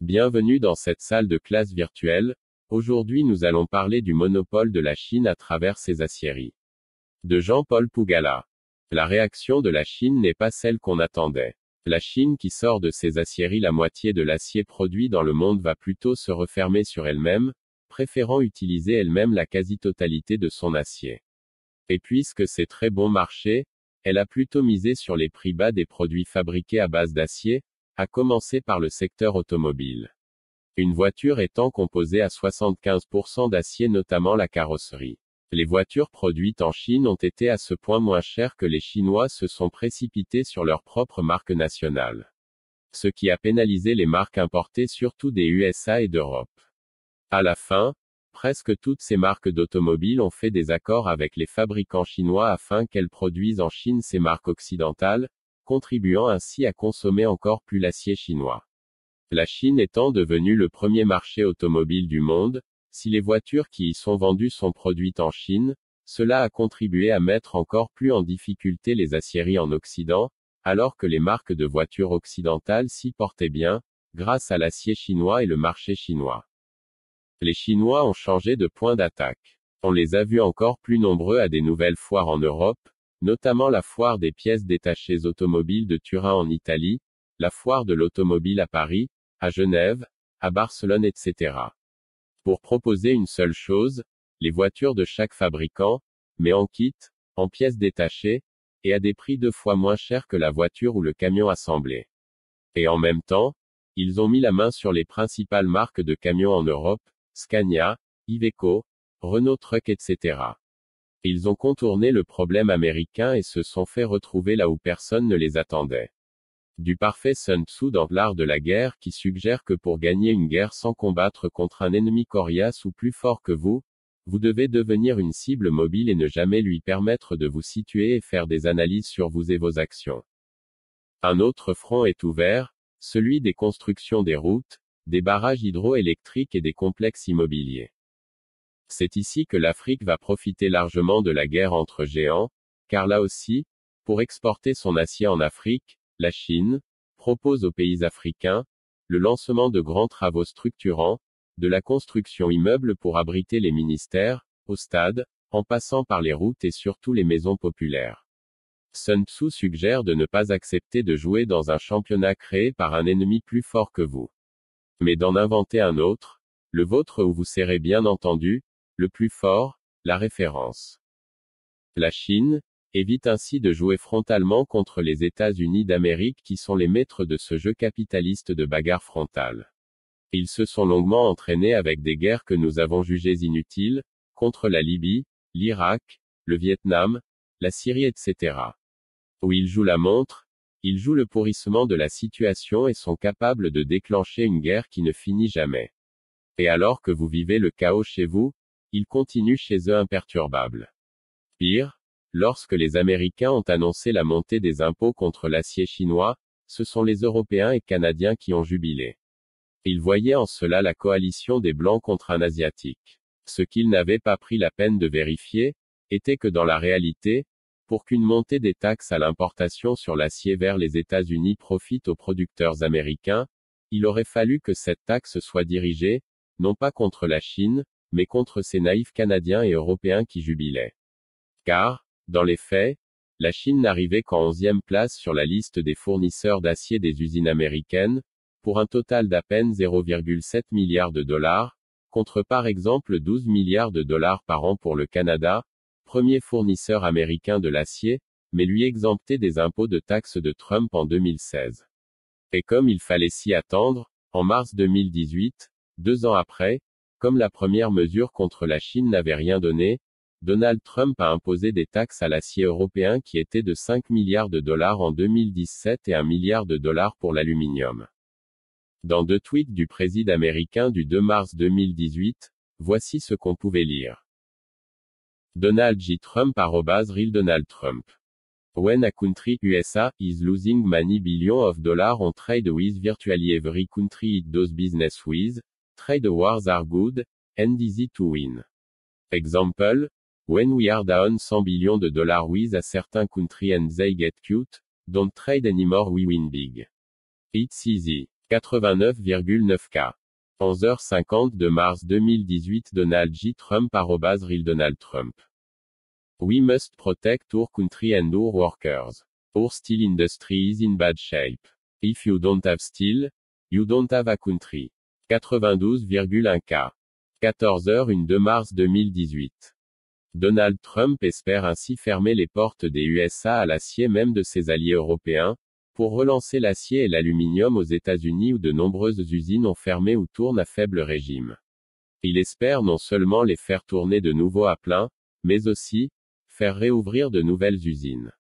Bienvenue dans cette salle de classe virtuelle. Aujourd'hui nous allons parler du monopole de la Chine à travers ses aciéries. De Jean-Paul Pougala. La réaction de la Chine n'est pas celle qu'on attendait. La Chine qui sort de ses aciéries la moitié de l'acier produit dans le monde va plutôt se refermer sur elle-même, préférant utiliser elle-même la quasi-totalité de son acier. Et puisque c'est très bon marché, elle a plutôt misé sur les prix bas des produits fabriqués à base d'acier, à commencer par le secteur automobile. Une voiture étant composée à 75% d'acier, notamment la carrosserie. Les voitures produites en Chine ont été à ce point moins chères que les Chinois se sont précipités sur leur propre marque nationale. Ce qui a pénalisé les marques importées surtout des USA et d'Europe. À la fin, presque toutes ces marques d'automobiles ont fait des accords avec les fabricants chinois afin qu'elles produisent en Chine ces marques occidentales, contribuant ainsi à consommer encore plus l'acier chinois. La Chine étant devenue le premier marché automobile du monde, si les voitures qui y sont vendues sont produites en Chine, cela a contribué à mettre encore plus en difficulté les aciéries en Occident, alors que les marques de voitures occidentales s'y portaient bien, grâce à l'acier chinois et le marché chinois. Les Chinois ont changé de point d'attaque. On les a vus encore plus nombreux à des nouvelles foires en Europe, notamment la foire des pièces détachées automobiles de Turin en Italie, la foire de l'automobile à Paris, à Genève, à Barcelone, etc. Pour proposer une seule chose, les voitures de chaque fabricant, mais en kit, en pièces détachées, et à des prix 2 fois moins chers que la voiture ou le camion assemblé. Et en même temps, ils ont mis la main sur les principales marques de camions en Europe, Scania, Iveco, Renault Truck, etc. Ils ont contourné le problème américain et se sont fait retrouver là où personne ne les attendait. Du parfait Sun Tzu dans l'art de la guerre qui suggère que pour gagner une guerre sans combattre contre un ennemi coriace ou plus fort que vous devez devenir une cible mobile et ne jamais lui permettre de vous situer et faire des analyses sur vous et vos actions. Un autre front est ouvert, celui des constructions des routes, des barrages hydroélectriques et des complexes immobiliers. C'est ici que l'Afrique va profiter largement de la guerre entre géants, car là aussi, pour exporter son acier en Afrique, la Chine propose aux pays africains le lancement de grands travaux structurants, de la construction immeubles pour abriter les ministères, aux stades, en passant par les routes et surtout les maisons populaires. Sun Tzu suggère de ne pas accepter de jouer dans un championnat créé par un ennemi plus fort que vous, mais d'en inventer un autre, le vôtre où vous serez bien entendu le plus fort, la référence. La Chine évite ainsi de jouer frontalement contre les États-Unis d'Amérique qui sont les maîtres de ce jeu capitaliste de bagarre frontale. Ils se sont longuement entraînés avec des guerres que nous avons jugées inutiles, contre la Libye, l'Irak, le Vietnam, la Syrie, etc. Où ils jouent la montre, ils jouent le pourrissement de la situation et sont capables de déclencher une guerre qui ne finit jamais. Et alors que vous vivez le chaos chez vous, ils continuent chez eux imperturbables. Pire, lorsque les Américains ont annoncé la montée des impôts contre l'acier chinois, ce sont les Européens et Canadiens qui ont jubilé. Ils voyaient en cela la coalition des Blancs contre un Asiatique. Ce qu'ils n'avaient pas pris la peine de vérifier, était que dans la réalité, pour qu'une montée des taxes à l'importation sur l'acier vers les États-Unis profite aux producteurs américains, il aurait fallu que cette taxe soit dirigée, non pas contre la Chine, mais contre ces naïfs Canadiens et Européens qui jubilaient. Car, dans les faits, la Chine n'arrivait qu'en 11e place sur la liste des fournisseurs d'acier des usines américaines, pour un total d'à peine 0,7 milliards de dollars, contre par exemple 12 milliards de dollars par an pour le Canada, premier fournisseur américain de l'acier, mais lui exempté des impôts de taxes de Trump en 2016. Et comme il fallait s'y attendre, en mars 2018, 2 ans après, comme la première mesure contre la Chine n'avait rien donné, Donald Trump a imposé des taxes à l'acier européen qui étaient de 5 milliards de dollars en 2017 et 1 milliard de dollars pour l'aluminium. Dans 2 tweets du président américain du 2 mars 2018, voici ce qu'on pouvait lire. Donald J. Trump @Real Donald Trump. When a country, USA, is losing many billions of dollars on trade with virtually every country it does business with, trade wars are good, and easy to win. Example, when we are down 100 billions de dollars with a certain country and they get cute, don't trade anymore, we win big. It's easy. 89,9K. 11h50 de mars 2018 Donald J. Trump @Real Donald Trump. We must protect our country and our workers. Our steel industry is in bad shape. If you don't have steel, you don't have a country. 92,1K. 14h01 de mars 2018. Donald Trump espère ainsi fermer les portes des USA à l'acier même de ses alliés européens, pour relancer l'acier et l'aluminium aux États-Unis où de nombreuses usines ont fermé ou tournent à faible régime. Il espère non seulement les faire tourner de nouveau à plein, mais aussi, faire réouvrir de nouvelles usines.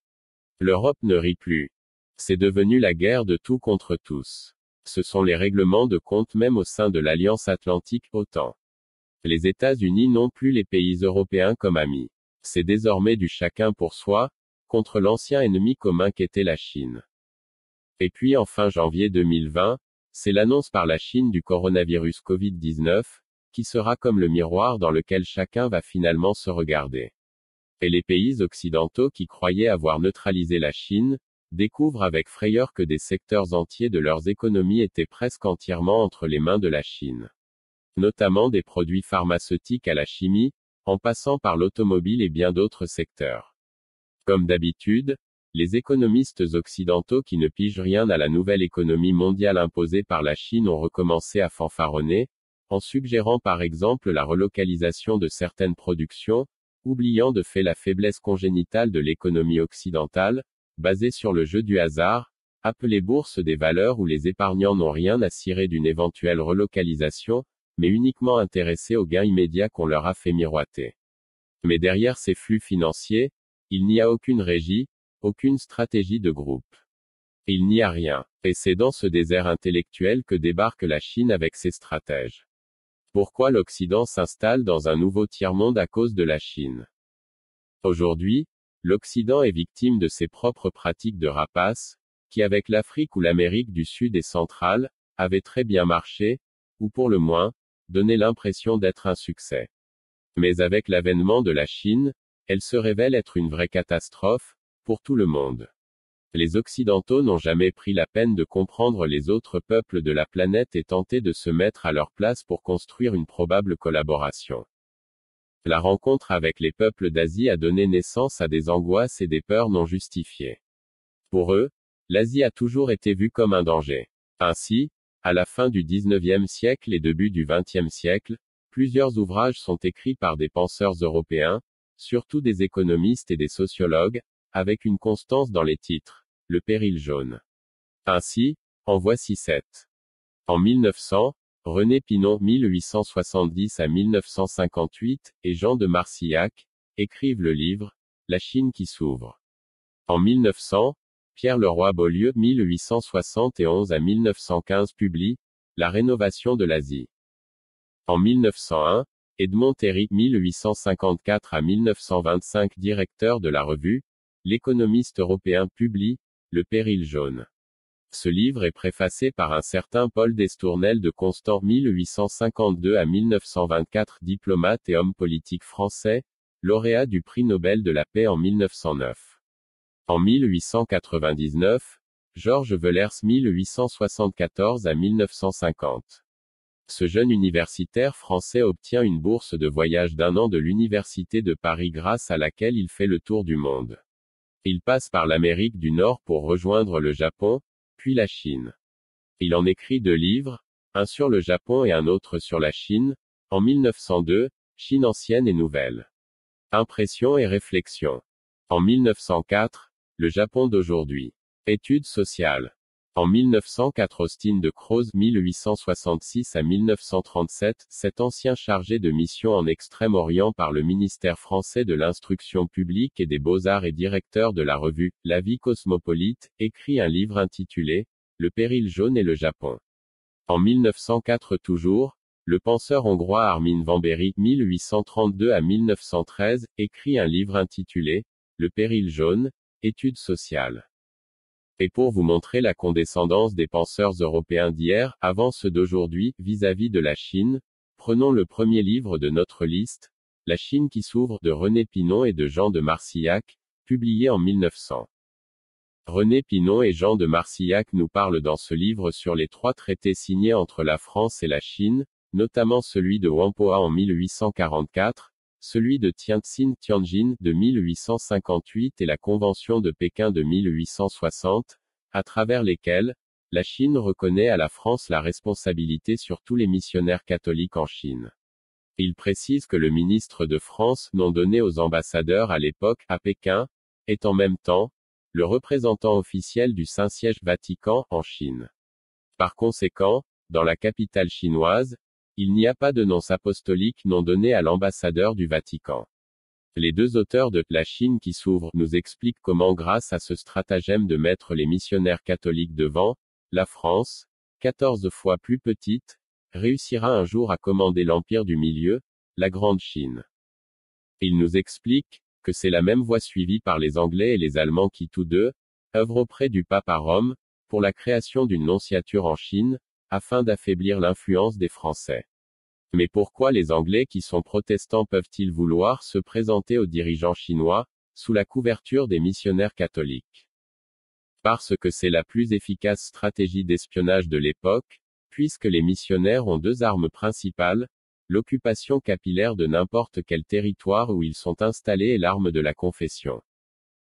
L'Europe ne rit plus. C'est devenu la guerre de tout contre tous. Ce sont les règlements de compte même au sein de l'Alliance Atlantique, OTAN. Les États-Unis n'ont plus les pays européens comme amis. C'est désormais du chacun pour soi, contre l'ancien ennemi commun qu'était la Chine. Et puis en fin janvier 2020, c'est l'annonce par la Chine du coronavirus Covid-19, qui sera comme le miroir dans lequel chacun va finalement se regarder. Et les pays occidentaux qui croyaient avoir neutralisé la Chine, découvrent avec frayeur que des secteurs entiers de leurs économies étaient presque entièrement entre les mains de la Chine. Notamment des produits pharmaceutiques à la chimie, en passant par l'automobile et bien d'autres secteurs. Comme d'habitude, les économistes occidentaux qui ne pigent rien à la nouvelle économie mondiale imposée par la Chine ont recommencé à fanfaronner, en suggérant par exemple la relocalisation de certaines productions, oubliant de fait la faiblesse congénitale de l'économie occidentale, basée sur le jeu du hasard, appelée bourse des valeurs où les épargnants n'ont rien à cirer d'une éventuelle relocalisation, mais uniquement intéressés aux gains immédiats qu'on leur a fait miroiter. Mais derrière ces flux financiers, il n'y a aucune régie, aucune stratégie de groupe. Il n'y a rien. Et c'est dans ce désert intellectuel que débarque la Chine avec ses stratèges. Pourquoi l'Occident s'installe dans un nouveau tiers-monde à cause de la Chine? Aujourd'hui, l'Occident est victime de ses propres pratiques de rapace, qui avec l'Afrique ou l'Amérique du Sud et centrale, avaient très bien marché, ou pour le moins, donné l'impression d'être un succès. Mais avec l'avènement de la Chine, elle se révèle être une vraie catastrophe, pour tout le monde. Les Occidentaux n'ont jamais pris la peine de comprendre les autres peuples de la planète et tenté de se mettre à leur place pour construire une probable collaboration. La rencontre avec les peuples d'Asie a donné naissance à des angoisses et des peurs non justifiées. Pour eux, l'Asie a toujours été vue comme un danger. Ainsi, à la fin du XIXe siècle et début du XXe siècle, plusieurs ouvrages sont écrits par des penseurs européens, surtout des économistes et des sociologues, avec une constance dans les titres, le péril jaune. Ainsi, en voici 7. En 1900, René Pinon 1870 à 1958 et Jean de Marcillac écrivent le livre La Chine qui s'ouvre. En 1900, Pierre Leroy-Beaulieu 1871 à 1915 publie La rénovation de l'Asie. En 1901, Edmond Terry 1854 à 1925 directeur de la revue L'économiste européen publie Le péril jaune. Ce livre est préfacé par un certain Paul d'Estournel de Constant 1852 à 1924 diplomate et homme politique français, lauréat du prix Nobel de la paix en 1909. En 1899, Georges Wellers 1874 à 1950. Ce jeune universitaire français obtient une bourse de voyage d'1 an de l'Université de Paris grâce à laquelle il fait le tour du monde. Il passe par l'Amérique du Nord pour rejoindre le Japon, puis la Chine. Il en écrit 2 livres, un sur le Japon et un autre sur la Chine, en 1902, Chine ancienne et nouvelle. Impressions et réflexions. En 1904, le Japon d'aujourd'hui. Études sociales. En 1904 Austin de Crozes 1866 à 1937, cet ancien chargé de mission en Extrême-Orient par le ministère français de l'Instruction publique et des Beaux-Arts et directeur de la revue La Vie cosmopolite, écrit un livre intitulé Le péril jaune et le Japon. En 1904 toujours, le penseur hongrois Armin van Bury 1832 à 1913, écrit un livre intitulé Le péril jaune, études sociales. Et pour vous montrer la condescendance des penseurs européens d'hier, avant ceux d'aujourd'hui, vis-à-vis de la Chine, prenons le premier livre de notre liste, La Chine qui s'ouvre de René Pinon et de Jean de Marcillac, publié en 1900. René Pinon et Jean de Marcillac nous parlent dans ce livre sur les 3 traités signés entre la France et la Chine, notamment celui de Whampoa en 1844, celui de Tientsin-Tianjin de 1858 et la Convention de Pékin de 1860, à travers lesquels la Chine reconnaît à la France la responsabilité sur tous les missionnaires catholiques en Chine. Il précise que le ministre de France, nom donné aux ambassadeurs à l'époque, à Pékin, est en même temps le représentant officiel du Saint-Siège Vatican, en Chine. Par conséquent, dans la capitale chinoise, il n'y a pas de nonce apostolique non donné à l'ambassadeur du Vatican. Les 2 auteurs de La Chine qui s'ouvre nous expliquent comment grâce à ce stratagème de mettre les missionnaires catholiques devant, la France, 14 fois plus petite, réussira un jour à commander l'Empire du Milieu, la Grande Chine. Ils nous expliquent que c'est la même voie suivie par les Anglais et les Allemands qui tous deux œuvrent auprès du pape à Rome, pour la création d'une nonciature en Chine, afin d'affaiblir l'influence des Français. Mais pourquoi les Anglais qui sont protestants peuvent-ils vouloir se présenter aux dirigeants chinois, sous la couverture des missionnaires catholiques? Parce que c'est la plus efficace stratégie d'espionnage de l'époque, puisque les missionnaires ont 2 armes principales, l'occupation capillaire de n'importe quel territoire où ils sont installés et l'arme de la confession.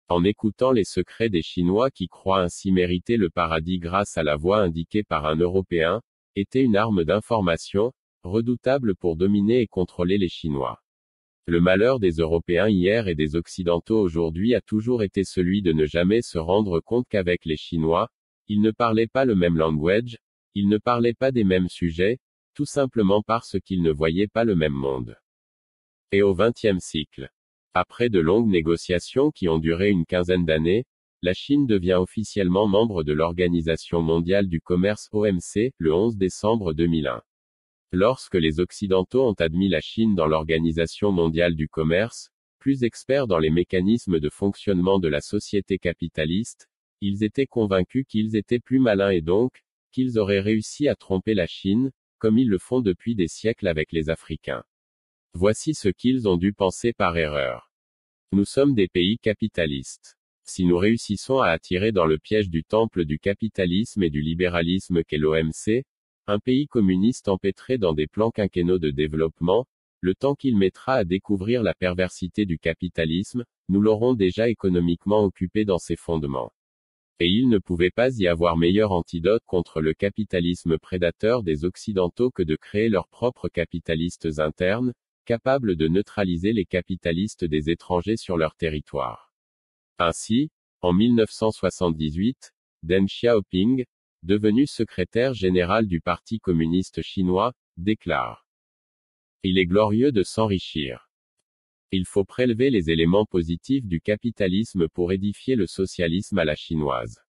En écoutant les secrets des Chinois qui croient ainsi mériter le paradis grâce à la voie indiquée par un Européen, était une arme d'information, redoutable pour dominer et contrôler les Chinois. Le malheur des Européens hier et des Occidentaux aujourd'hui a toujours été celui de ne jamais se rendre compte qu'avec les Chinois, ils ne parlaient pas le même language, ils ne parlaient pas des mêmes sujets, tout simplement parce qu'ils ne voyaient pas le même monde. Et au XXe siècle, après de longues négociations qui ont duré une quinzaine d'années, la Chine devient officiellement membre de l'Organisation mondiale du commerce OMC, le 11 décembre 2001. Lorsque les Occidentaux ont admis la Chine dans l'Organisation mondiale du commerce, plus experts dans les mécanismes de fonctionnement de la société capitaliste, ils étaient convaincus qu'ils étaient plus malins et donc, qu'ils auraient réussi à tromper la Chine, comme ils le font depuis des siècles avec les Africains. Voici ce qu'ils ont dû penser par erreur. Nous sommes des pays capitalistes. Si nous réussissons à attirer dans le piège du temple du capitalisme et du libéralisme qu'est l'OMC, un pays communiste empêtré dans des plans quinquennaux de développement, le temps qu'il mettra à découvrir la perversité du capitalisme, nous l'aurons déjà économiquement occupé dans ses fondements. Et il ne pouvait pas y avoir meilleur antidote contre le capitalisme prédateur des Occidentaux que de créer leurs propres capitalistes internes, capables de neutraliser les capitalistes des étrangers sur leur territoire. Ainsi, en 1978, Deng Xiaoping, devenu secrétaire général du Parti communiste chinois, déclare: Il est glorieux de s'enrichir. Il faut prélever les éléments positifs du capitalisme pour édifier le socialisme à la chinoise.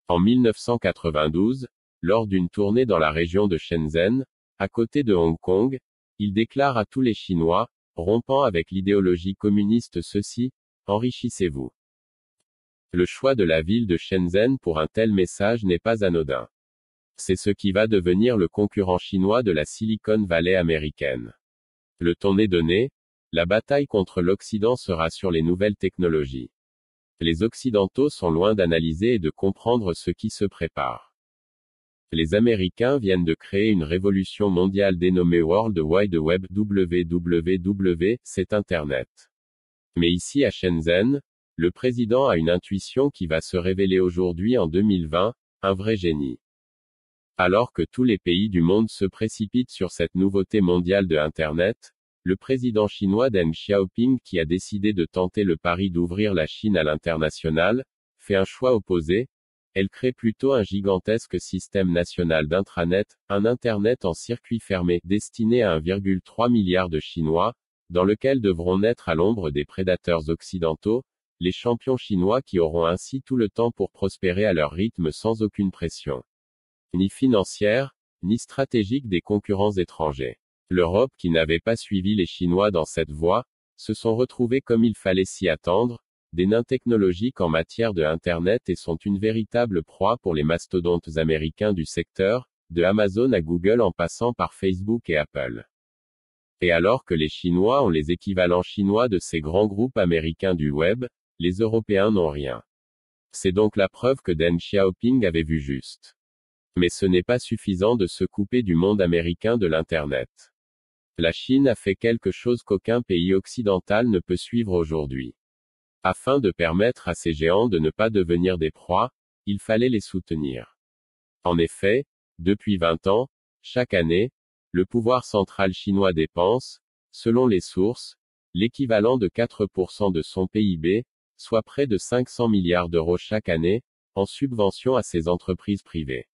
En 1992, lors d'une tournée dans la région de Shenzhen, à côté de Hong Kong, il déclare à tous les Chinois, rompant avec l'idéologie communiste ceci: enrichissez-vous. Le choix de la ville de Shenzhen pour un tel message n'est pas anodin. C'est ce qui va devenir le concurrent chinois de la Silicon Valley américaine. Le ton est donné, la bataille contre l'Occident sera sur les nouvelles technologies. Les Occidentaux sont loin d'analyser et de comprendre ce qui se prépare. Les Américains viennent de créer une révolution mondiale dénommée World Wide Web WWW, c'est Internet. Mais ici à Shenzhen, le président a une intuition qui va se révéler aujourd'hui en 2020, un vrai génie. Alors que tous les pays du monde se précipitent sur cette nouveauté mondiale de Internet, le président chinois Deng Xiaoping qui a décidé de tenter le pari d'ouvrir la Chine à l'international, fait un choix opposé. Elle crée plutôt un gigantesque système national d'intranet, un Internet en circuit fermé, destiné à 1,3 milliard de Chinois, dans lequel devront naître à l'ombre des prédateurs occidentaux, les champions chinois qui auront ainsi tout le temps pour prospérer à leur rythme sans aucune pression, ni financière, ni stratégique des concurrents étrangers. L'Europe qui n'avait pas suivi les Chinois dans cette voie, se sont retrouvés comme il fallait s'y attendre, des nains technologiques en matière de Internet et sont une véritable proie pour les mastodontes américains du secteur, de Amazon à Google en passant par Facebook et Apple. Et alors que les Chinois ont les équivalents chinois de ces grands groupes américains du web, les Européens n'ont rien. C'est donc la preuve que Deng Xiaoping avait vu juste. Mais ce n'est pas suffisant de se couper du monde américain de l'Internet. La Chine a fait quelque chose qu'aucun pays occidental ne peut suivre aujourd'hui. Afin de permettre à ces géants de ne pas devenir des proies, il fallait les soutenir. En effet, depuis 20 ans, chaque année, le pouvoir central chinois dépense, selon les sources, l'équivalent de 4% de son PIB, soit près de 500 milliards d'euros chaque année, en subventions à ses entreprises privées.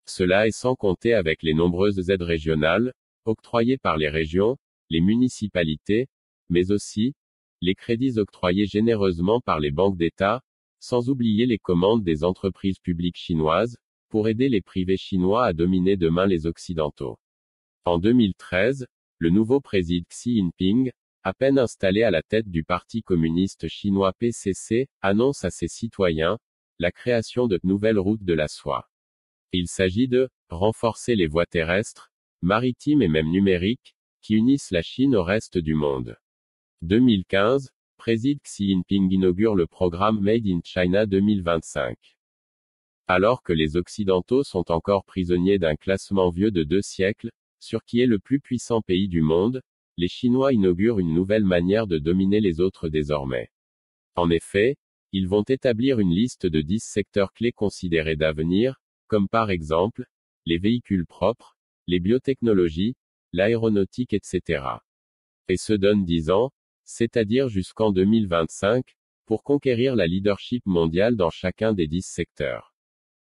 Cela est sans compter avec les nombreuses aides régionales, octroyées par les régions, les municipalités, mais aussi, les crédits octroyés généreusement par les banques d'État, sans oublier les commandes des entreprises publiques chinoises, pour aider les privés chinois à dominer demain les Occidentaux. En 2013, le nouveau président Xi Jinping, à peine installé à la tête du Parti communiste chinois PCC, annonce à ses citoyens la création de nouvelles routes de la soie. Il s'agit de renforcer les voies terrestres, maritimes et même numériques, qui unissent la Chine au reste du monde. 2015, président Xi Jinping inaugure le programme Made in China 2025. Alors que les Occidentaux sont encore prisonniers d'un classement vieux de 2 siècles, sur qui est le plus puissant pays du monde, les Chinois inaugurent une nouvelle manière de dominer les autres désormais. En effet, ils vont établir une liste de 10 secteurs clés considérés d'avenir, comme par exemple, les véhicules propres, les biotechnologies, l'aéronautique etc. Et se donnent 10 ans, c'est-à-dire jusqu'en 2025, pour conquérir la leadership mondiale dans chacun des 10 secteurs.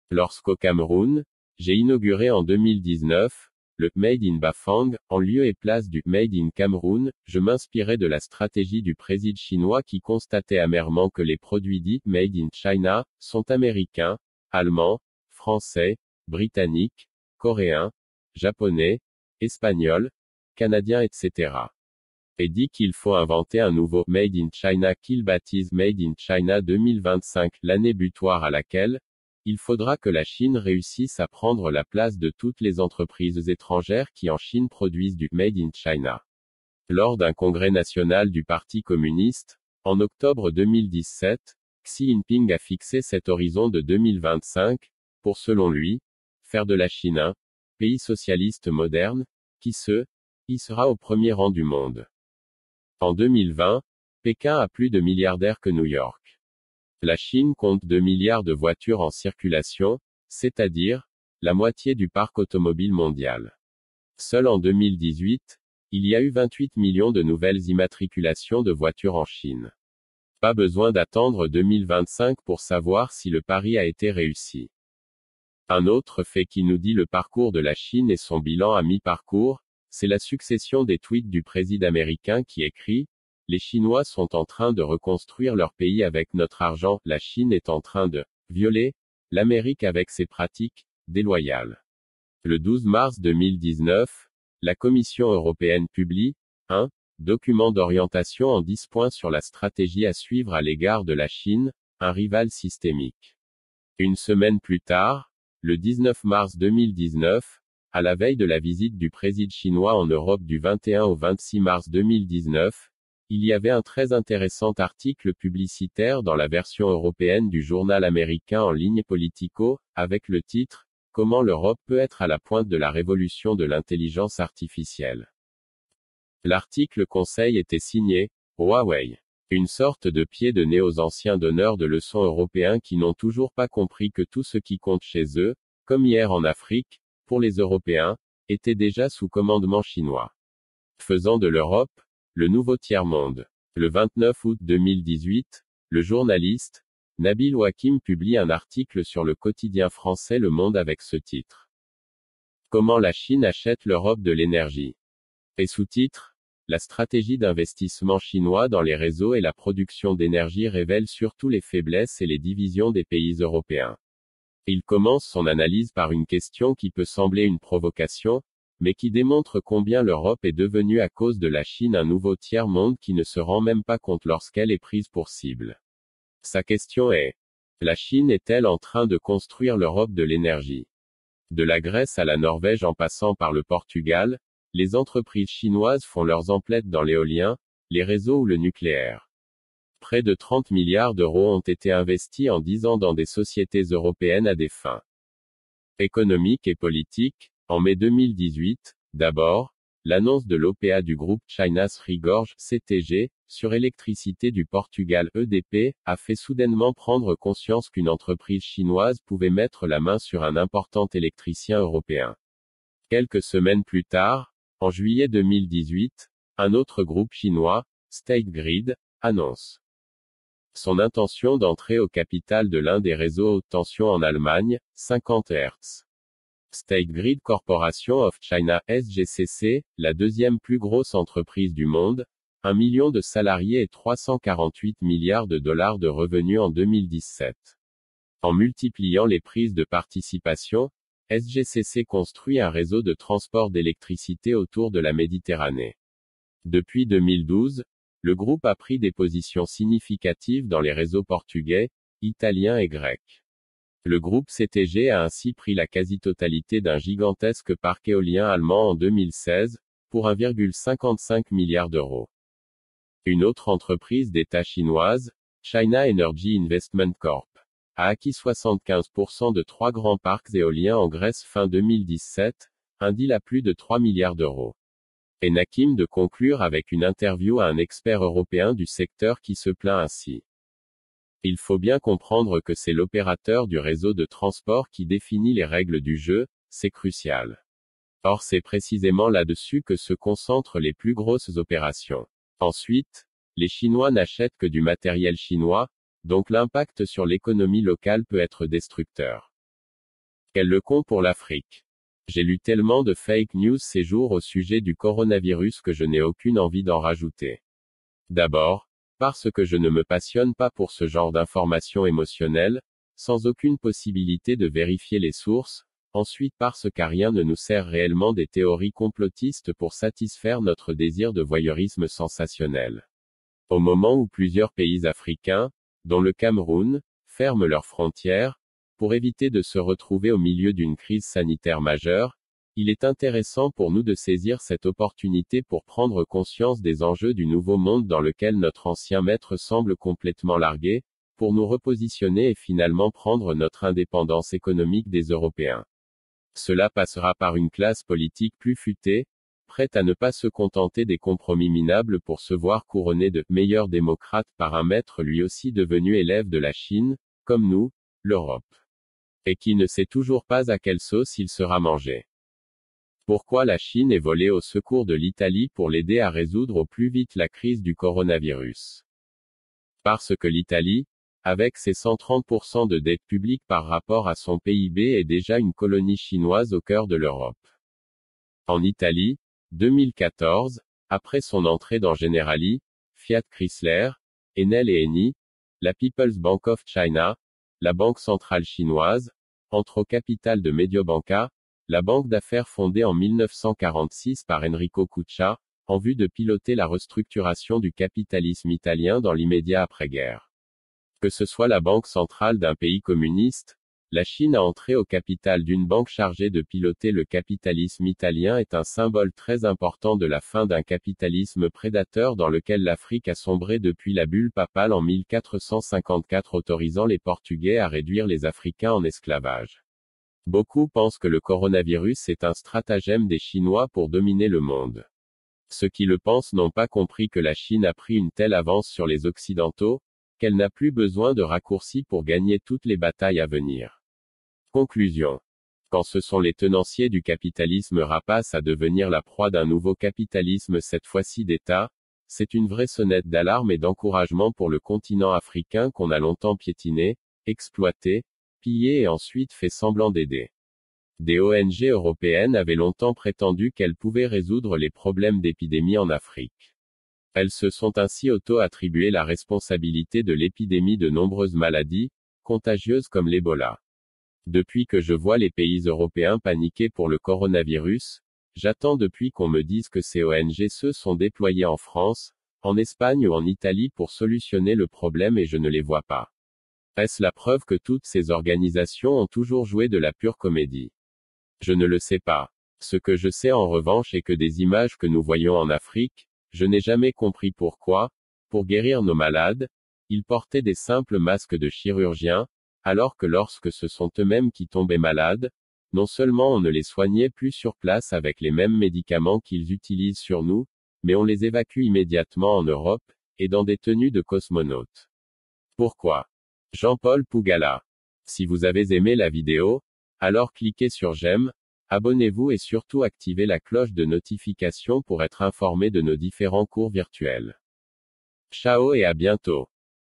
Lorsqu'au Cameroun, j'ai inauguré en 2019, le Made in Bafang, en lieu et place du Made in Cameroun, je m'inspirais de la stratégie du président chinois qui constatait amèrement que les produits dits Made in China sont américains, allemands, français, britanniques, coréens, japonais, espagnols, canadiens etc. Et dit qu'il faut inventer un nouveau Made in China qu'il baptise Made in China 2025, l'année butoir à laquelle il faudra que la Chine réussisse à prendre la place de toutes les entreprises étrangères qui en Chine produisent du Made in China. Lors d'un congrès national du Parti communiste, en octobre 2017, Xi Jinping a fixé cet horizon de 2025, pour selon lui, faire de la Chine un pays socialiste moderne, qui y sera au premier rang du monde. En 2020, Pékin a plus de milliardaires que New York. La Chine compte 2 milliards de voitures en circulation, c'est-à-dire la moitié du parc automobile mondial. Seul en 2018, il y a eu 28 millions de nouvelles immatriculations de voitures en Chine. Pas besoin d'attendre 2025 pour savoir si le pari a été réussi. Un autre fait qui nous dit le parcours de la Chine et son bilan à mi-parcours, c'est la succession des tweets du président américain qui écrit « Les Chinois sont en train de reconstruire leur pays avec notre argent, la Chine est en train de violer l'Amérique avec ses pratiques déloyales ». Le 12 mars 2019, la Commission européenne publie un document d'orientation en 10 points sur la stratégie à suivre à l'égard de la Chine, un rival systémique. Une semaine plus tard, le 19 mars 2019, à la veille de la visite du président chinois en Europe du 21 au 26 mars 2019, il y avait un très intéressant article publicitaire dans la version européenne du journal américain en ligne Politico, avec le titre « Comment l'Europe peut être à la pointe de la révolution de l'intelligence artificielle ». L'article conseil était signé « Huawei ». Une sorte de pied de nez aux anciens donneurs de leçons européens qui n'ont toujours pas compris que tout ce qui compte chez eux, comme hier en Afrique, pour les Européens, était déjà sous commandement chinois. Faisant de l'Europe le nouveau tiers-monde. Le 29 août 2018, le journaliste Nabil Wakim publie un article sur le quotidien français Le Monde avec ce titre. Comment la Chine achète l'Europe de l'énergie. Et sous-titre, la stratégie d'investissement chinois dans les réseaux et la production d'énergie révèle surtout les faiblesses et les divisions des pays européens. Il commence son analyse par une question qui peut sembler une provocation, mais qui démontre combien l'Europe est devenue à cause de la Chine un nouveau tiers-monde qui ne se rend même pas compte lorsqu'elle est prise pour cible. Sa question est: la Chine est-elle en train de construire l'Europe de l'énergie? De la Grèce à la Norvège en passant par le Portugal, les entreprises chinoises font leurs emplettes dans l'éolien, les réseaux ou le nucléaire. Près de 30 milliards d'euros ont été investis en 10 ans dans des sociétés européennes à des fins économiques et politiques. En mai 2018, d'abord, l'annonce de l'OPA du groupe China Three Gorges, CTG, sur électricité du Portugal EDP, a fait soudainement prendre conscience qu'une entreprise chinoise pouvait mettre la main sur un important électricien européen. Quelques semaines plus tard, en juillet 2018, un autre groupe chinois, State Grid, annonce son intention d'entrer au capital de l'un des réseaux haute tension en Allemagne, 50 Hz. State Grid Corporation of China, SGCC, la deuxième plus grosse entreprise du monde, 1 million de salariés et 348 milliards de dollars de revenus en 2017. En multipliant les prises de participation, SGCC construit un réseau de transport d'électricité autour de la Méditerranée. Depuis 2012, le groupe a pris des positions significatives dans les réseaux portugais, italiens et grecs. Le groupe CTG a ainsi pris la quasi-totalité d'un gigantesque parc éolien allemand en 2016, pour 1,55 milliard d'euros. Une autre entreprise d'État chinoise, China Energy Investment Corp., a acquis 75% de 3 grands parcs éoliens en Grèce fin 2017, un deal à plus de 3 milliards d'euros. Enakim de conclure avec une interview à un expert européen du secteur qui se plaint ainsi. Il faut bien comprendre que c'est l'opérateur du réseau de transport qui définit les règles du jeu, c'est crucial. Or c'est précisément là-dessus que se concentrent les plus grosses opérations. Ensuite, les Chinois n'achètent que du matériel chinois, donc l'impact sur l'économie locale peut être destructeur. Quel le con pour l'Afrique. J'ai lu tellement de fake news ces jours au sujet du coronavirus que je n'ai aucune envie d'en rajouter. D'abord, parce que je ne me passionne pas pour ce genre d'informations émotionnelles, sans aucune possibilité de vérifier les sources. Ensuite parce qu'à rien ne nous sert réellement des théories complotistes pour satisfaire notre désir de voyeurisme sensationnel. Au moment où plusieurs pays africains, dont le Cameroun, ferment leurs frontières, pour éviter de se retrouver au milieu d'une crise sanitaire majeure, il est intéressant pour nous de saisir cette opportunité pour prendre conscience des enjeux du nouveau monde dans lequel notre ancien maître semble complètement largué, pour nous repositionner et finalement prendre notre indépendance économique des Européens. Cela passera par une classe politique plus futée, prête à ne pas se contenter des compromis minables pour se voir couronner de meilleurs démocrates par un maître lui aussi devenu élève de la Chine, comme nous, l'Europe. Et qui ne sait toujours pas à quelle sauce il sera mangé. Pourquoi la Chine est volée au secours de l'Italie pour l'aider à résoudre au plus vite la crise du coronavirus? Parce que l'Italie, avec ses 130% de dette publique par rapport à son PIB, est déjà une colonie chinoise au cœur de l'Europe. En Italie, 2014, après son entrée dans Generali, Fiat Chrysler, Enel et Eni, la People's Bank of China, la Banque centrale chinoise, entre au capital de Mediobanca, la banque d'affaires fondée en 1946 par Enrico Cuccia, en vue de piloter la restructuration du capitalisme italien dans l'immédiat après-guerre. Que ce soit la banque centrale d'un pays communiste, la Chine a entré au capital d'une banque chargée de piloter le capitalisme italien est un symbole très important de la fin d'un capitalisme prédateur dans lequel l'Afrique a sombré depuis la bulle papale en 1454 autorisant les Portugais à réduire les Africains en esclavage. Beaucoup pensent que le coronavirus est un stratagème des Chinois pour dominer le monde. Ceux qui le pensent n'ont pas compris que la Chine a pris une telle avance sur les Occidentaux, qu'elle n'a plus besoin de raccourcis pour gagner toutes les batailles à venir. Conclusion. Quand ce sont les tenanciers du capitalisme rapace à devenir la proie d'un nouveau capitalisme cette fois-ci d'État, c'est une vraie sonnette d'alarme et d'encouragement pour le continent africain qu'on a longtemps piétiné, exploité, pillé et ensuite fait semblant d'aider. Des ONG européennes avaient longtemps prétendu qu'elles pouvaient résoudre les problèmes d'épidémie en Afrique. Elles se sont ainsi auto-attribué la responsabilité de l'épidémie de nombreuses maladies, contagieuses comme l'Ebola. Depuis que je vois les pays européens paniquer pour le coronavirus, j'attends depuis qu'on me dise que ces ONG se sont déployées en France, en Espagne ou en Italie pour solutionner le problème et je ne les vois pas. Est-ce la preuve que toutes ces organisations ont toujours joué de la pure comédie? Je ne le sais pas. Ce que je sais en revanche est que des images que nous voyons en Afrique, je n'ai jamais compris pourquoi, pour guérir nos malades, Ils portaient des simples masques de chirurgiens, alors que lorsque ce sont eux-mêmes qui tombaient malades, non seulement on ne les soignait plus sur place avec les mêmes médicaments qu'ils utilisent sur nous, mais on les évacue immédiatement en Europe, et dans des tenues de cosmonautes. Pourquoi? Jean-Paul Pougala. Si vous avez aimé la vidéo, alors cliquez sur j'aime, abonnez-vous et surtout activez la cloche de notification pour être informé de nos différents cours virtuels. Ciao et à bientôt.